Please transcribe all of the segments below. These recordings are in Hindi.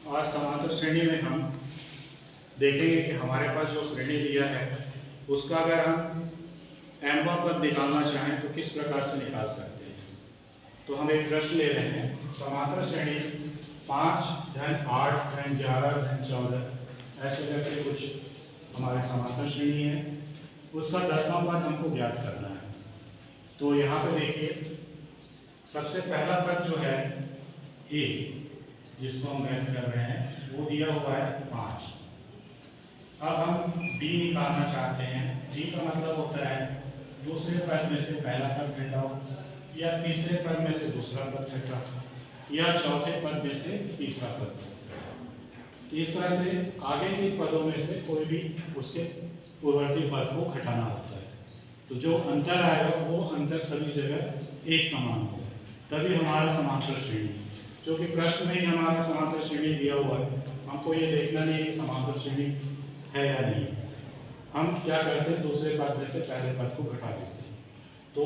आज समांतर श्रेणी में हम देखेंगे कि हमारे पास जो श्रेणी दिया है उसका अगर हम nवां पद निकालना चाहें तो किस प्रकार से निकाल सकते हैं। तो हम एक प्रश्न ले रहे हैं, समांतर श्रेणी 5 धन 8 धन 11 धन 14 ऐसे करके कुछ हमारे समांतर श्रेणी है, उसका 10वां पद हमको ज्ञात करना है। तो यहाँ पे देखिए सबसे पहला पद जो है ए, जिसको हम ज्ञात कर रहे हैं, वो दिया हुआ है 5। अब हम डी निकालना चाहते हैं। डी का मतलब होता है दूसरे पद में से पहला पद घटाओ, या तीसरे पद में से दूसरा पद घटाओ, या चौथे पद में से तीसरा पद। इस तरह से आगे के पदों में से कोई भी उसके पूर्ववर्ती पद को घटाना होता है। तो जो अंतर आएगा वो अंतर सभी जगह एक समान होगा, तभी हमारा समांतर श्रेणी, जो कि प्रश्न में ही हमारा समांतर श्रेणी दिया हुआ है, हमको ये देखना नहीं है कि समांतर श्रेणी है या नहीं। हम क्या करते हैं, दूसरे पद में से पहले पद को घटा देते हैं। तो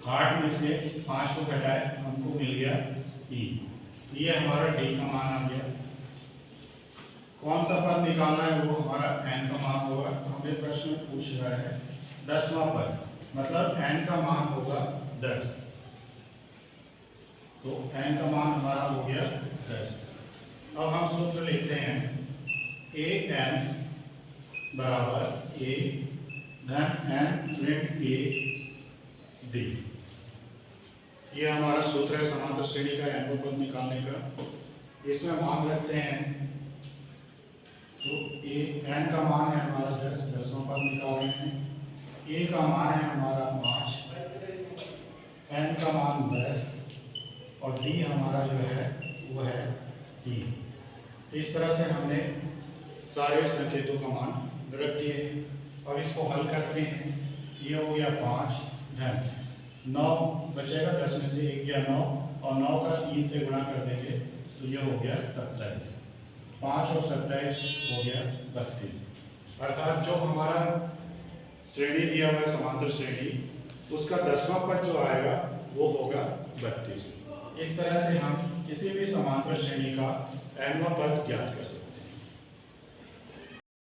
8 में से 5 को घटाए, हमको मिल गया 3। ये हमारा डी का मान आ गया। कौन सा पद निकालना है, वो हमारा n का मान होगा। हमें प्रश्न में पूछ रहा है 10वां पद, मतलब n का मान होगा 10। तो n का मान हमारा हो गया 10। अब हम सूत्र लिखते हैं a n बराबर a धन n ऋण a d। ये हमारा सूत्र है समांतर श्रेणी का nवां पद निकालने का। इसमें मान रखते हैं, तो n का मान है हमारा 10, 10वां पद निकाल रहे हैं। a का मान है हमारा 5, n का मान 10 और d हमारा जो है वो है 3। इस तरह से हमने सारे संकेतों का मान रख दिए हैं। अब इसको हल करते हैं। ये हो गया 5 धन 9 बचेगा, 10 में से 1 गया 9, और 9 का 3 से गुणा कर देंगे तो ये हो गया 27। 5 और 27 हो गया 32। अर्थात जो हमारा श्रेणी दिया हुआ है समांतर श्रेणी, उसका 10वां पद जो आएगा वो होगा 32। इस तरह से हम किसी भी समांतर श्रेणी का nवां पद ज्ञात कर सकते हैं।